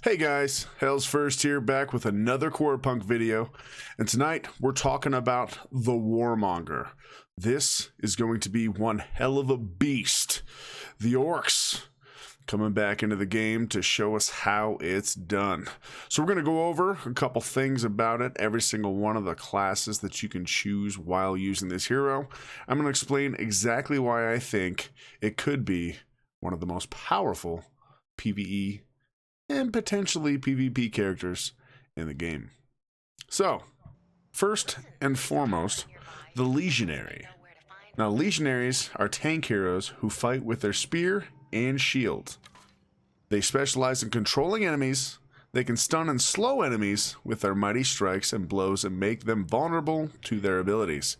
Hey guys, HellsF1rst here, back with another Corepunk video, and tonight we're talking about the Warmonger. This is going to be one hell of a beast. The orcs coming back into the game to show us how it's done. So we're going to go over a couple things about it, every single one of the classes that you can choose while using this hero. I'm going to explain exactly why I think it could be one of the most powerful PvE and potentially PvP characters in the game. So, first and foremost, the Legionary. Now, Legionaries are tank heroes who fight with their spear and shield. They specialize in controlling enemies. They can stun and slow enemies with their mighty strikes and blows and make them vulnerable to their abilities.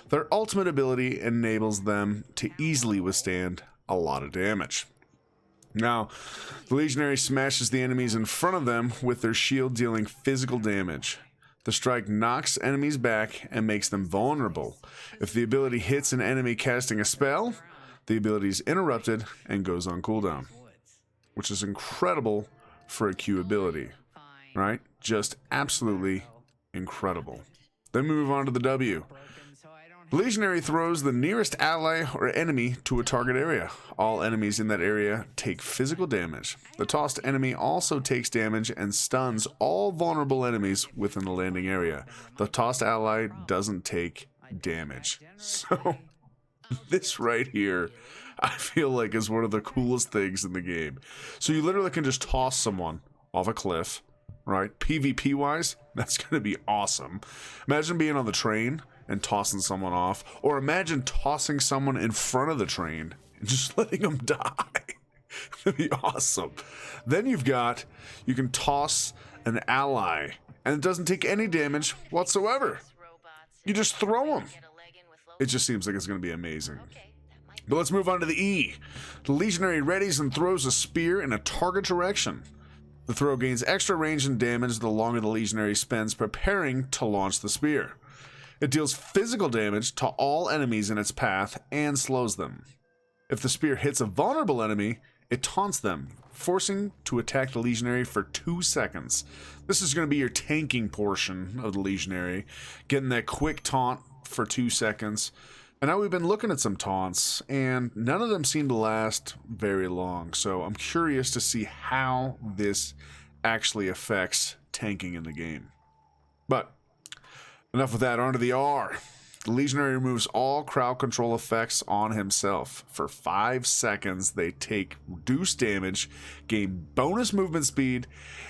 Their ultimate ability enables them to easily withstand a lot of damage. Now, the Legionary smashes the enemies in front of them with their shield, dealing physical damage. The strike knocks enemies back and makes them vulnerable. If the ability hits an enemy casting a spell, the ability is interrupted and goes on cooldown, which is incredible for a Q ability, right? Just absolutely incredible. Then we move on to the W. Legionary throws the nearest ally or enemy to a target area. All enemies in that area take physical damage. The tossed enemy also takes damage and stuns all vulnerable enemies within the landing area. The tossed ally doesn't take damage. So, this right here, I feel like is one of the coolest things in the game. So you literally can just toss someone off a cliff, right? PvP wise, that's going to be awesome. Imagine being on the train and tossing someone off, or imagine tossing someone in front of the train and just letting them die. That'd be awesome. Then you can toss an ally and it doesn't take any damage whatsoever. You just throw them. It just seems like it's going to be amazing. But let's move on to the E. The Legionary readies and throws a spear in a target direction. The throw gains extra range and damage the longer the Legionary spends preparing to launch the spear. It deals physical damage to all enemies in its path and slows them. If the spear hits a vulnerable enemy, it taunts them, forcing to attack the Legionary for 2 seconds. This is going to be your tanking portion of the Legionary, getting that quick taunt for 2 seconds. And now we've been looking at some taunts, and none of them seem to last very long. So I'm curious to see how this actually affects tanking in the game. But enough with that, onto the R. The Legionary removes all crowd control effects on himself. For 5 seconds, they take reduced damage, gain bonus movement speed,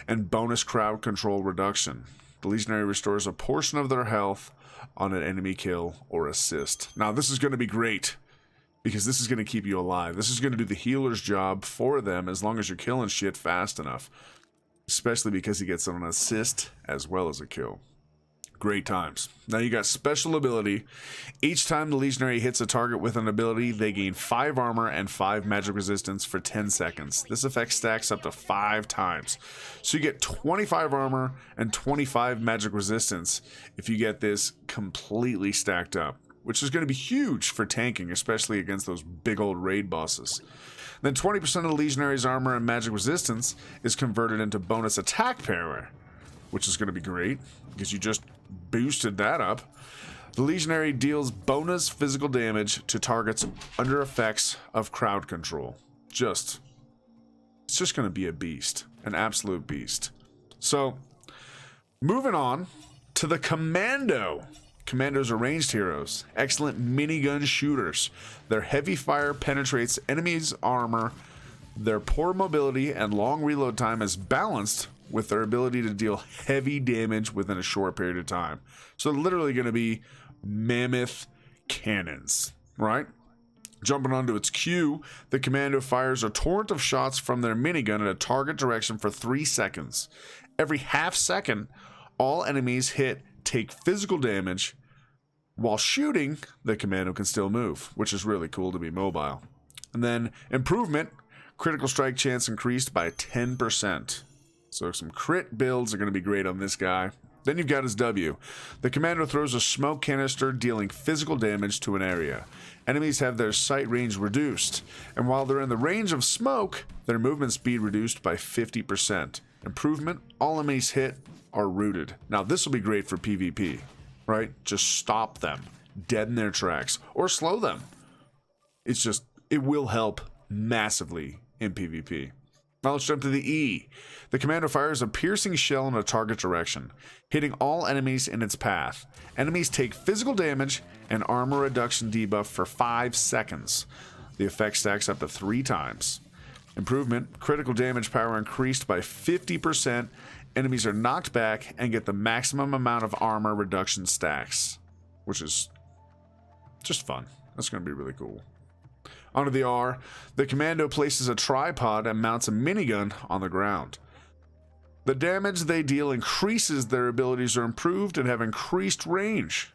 and bonus crowd control reduction. The Legionary restores a portion of their health on an enemy kill or assist. Now, this is going to be great, because this is going to keep you alive. This is going to do the healer's job for them as long as you're killing shit fast enough. Especially because he gets an assist as well as a kill. Great times. Now you got special ability. Each time the Legionary hits a target with an ability, they gain 5 armor and 5 magic resistance for 10 seconds. This effect stacks up to 5 times. So you get 25 armor and 25 magic resistance if you get this completely stacked up, which is going to be huge for tanking, especially against those big old raid bosses. Then 20% of the Legionary's armor and magic resistance is converted into bonus attack power, which is going to be great because you just boosted that up. The Legionary deals bonus physical damage to targets under effects of crowd control. It's just going to be a beast, an absolute beast. So, moving on to the Commando. Commandos are ranged heroes, excellent minigun shooters. Their heavy fire penetrates enemies' armor. Their poor mobility and long reload time is balanced with their ability to deal heavy damage within a short period of time. So they're literally going to be mammoth cannons, right? Jumping onto its Q, the Commando fires a torrent of shots from their minigun in a target direction for 3 seconds. Every half second, all enemies hit take physical damage. While shooting, the Commando can still move, which is really cool to be mobile. And then improvement, critical strike chance increased by 10%. So some crit builds are going to be great on this guy. Then you've got his W. The Commando throws a smoke canister dealing physical damage to an area. Enemies have their sight range reduced, and while they're in the range of smoke, their movement speed reduced by 50%. Improvement, all enemies hit are rooted. Now this will be great for PvP, right? Just stop them, dead in their tracks, or slow them. It will help massively in PvP. Now let's jump to the E. The Commando fires a piercing shell in a target direction, hitting all enemies in its path. Enemies take physical damage and armor reduction debuff for 5 seconds. The effect stacks up to 3 times. Improvement, critical damage power increased by 50%. Enemies are knocked back and get the maximum amount of armor reduction stacks, which is just fun. That's going to be really cool. Onto the R, the Commando places a tripod and mounts a minigun on the ground. The damage they deal increases, their abilities are improved and have increased range.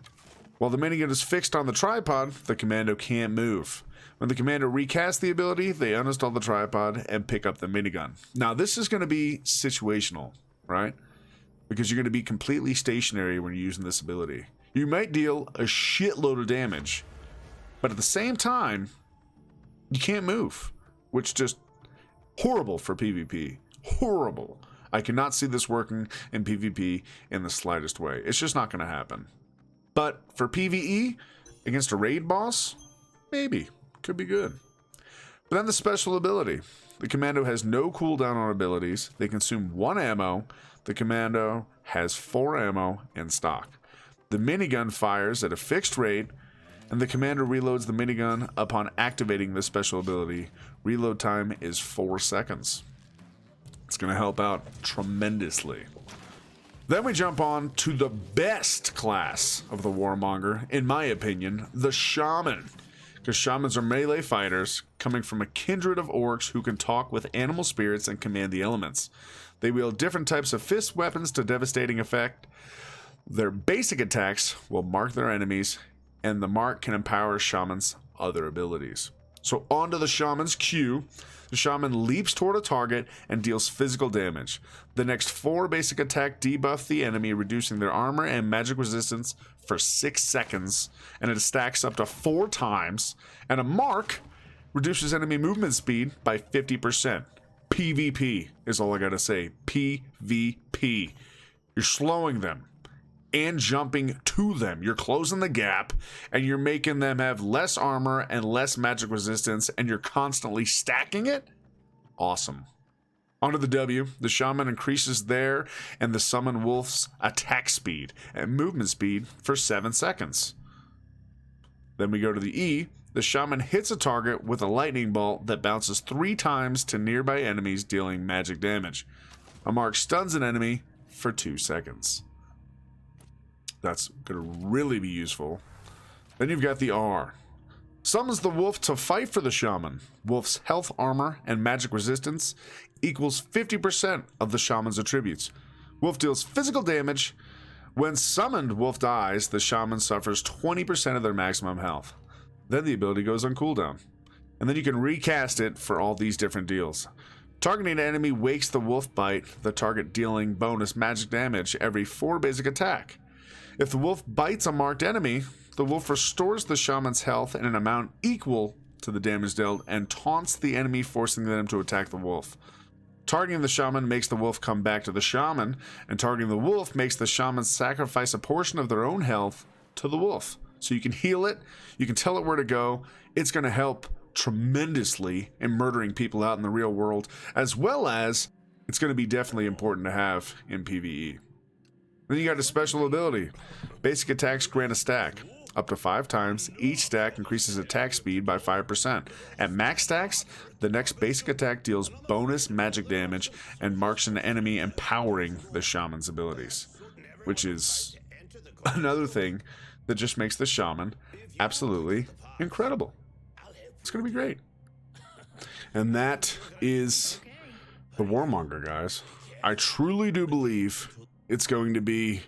While the minigun is fixed on the tripod, the Commando can't move. When the Commando recasts the ability, they uninstall the tripod and pick up the minigun. Now this is going to be situational, right? Because you're going to be completely stationary when you're using this ability. You might deal a shitload of damage, but at the same time, you can't move, which just horrible for PvP. Horrible. I cannot see this working in PvP in the slightest way. It's just not going to happen. But for PvE, against a raid boss, maybe. Could be good. But then the special ability. The Commando has no cooldown on abilities. They consume 1 ammo. The Commando has 4 ammo in stock. The minigun fires at a fixed rate, and the Commander reloads the minigun upon activating this special ability. Reload time is 4 seconds. It's going to help out tremendously. Then we jump on to the best class of the Warmonger, in my opinion, the Shaman. Because Shamans are melee fighters coming from a kindred of orcs who can talk with animal spirits and command the elements. They wield different types of fist weapons to devastating effect. Their basic attacks will mark their enemies, and the mark can empower Shaman's other abilities. So onto the Shaman's Q. The Shaman leaps toward a target and deals physical damage. The next 4 basic attack debuff the enemy, reducing their armor and magic resistance for 6 seconds, and it stacks up to 4 times. And a mark reduces enemy movement speed by 50%. PvP is all I gotta say. PvP. You're slowing them and jumping to them. You're closing the gap, and you're making them have less armor and less magic resistance, and you're constantly stacking it. Awesome. Onto the W. The Shaman increases their and the Summon Wolf's attack speed and movement speed for 7 seconds. Then we go to the E. The Shaman hits a target with a lightning bolt that bounces 3 times to nearby enemies, dealing magic damage. A mark stuns an enemy for 2 seconds. That's going to really be useful. Then you've got the R. Summons the wolf to fight for the Shaman. Wolf's health, armor, and magic resistance equals 50% of the Shaman's attributes. Wolf deals physical damage. When summoned, Wolf dies. The Shaman suffers 20% of their maximum health. Then the ability goes on cooldown. And then you can recast it for all these different deals. Targeting an enemy wakes the wolf bite, the target dealing bonus magic damage every 4 basic attack. If the wolf bites a marked enemy, the wolf restores the Shaman's health in an amount equal to the damage dealt and taunts the enemy, forcing them to attack the wolf. Targeting the Shaman makes the wolf come back to the Shaman, and targeting the wolf makes the Shaman sacrifice a portion of their own health to the wolf. So you can heal it, you can tell it where to go. It's going to help tremendously in murdering people out in the real world, as well as it's going to be definitely important to have in PvE. Then you got a special ability. Basic attacks grant a stack. Up to 5 times, each stack increases attack speed by 5%. At max stacks, the next basic attack deals bonus magic damage and marks an enemy, empowering the Shaman's abilities. Which is another thing that just makes the Shaman absolutely incredible. It's going to be great. And that is the Warmonger, guys. I truly do believe it's going to be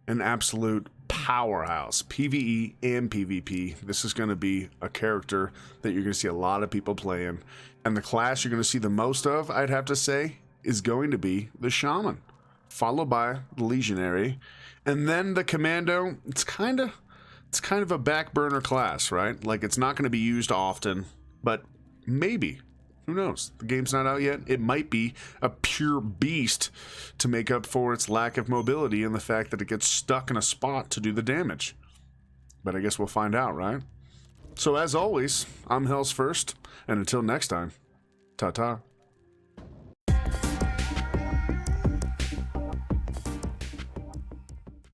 an absolute powerhouse, PvE and PvP. This is going to be a character that you're going to see a lot of people playing. And the class you're going to see the most of, I'd have to say, is going to be the Shaman, followed by the Legionary. And then the Commando, it's kind of a back burner class, right? Like, it's not going to be used often, but maybe Who knows? The game's not out yet. It might be a pure beast to make up for its lack of mobility and the fact that it gets stuck in a spot to do the damage. But I guess we'll find out, right? So as always, I'm HellsF1rst, and until next time, ta-ta.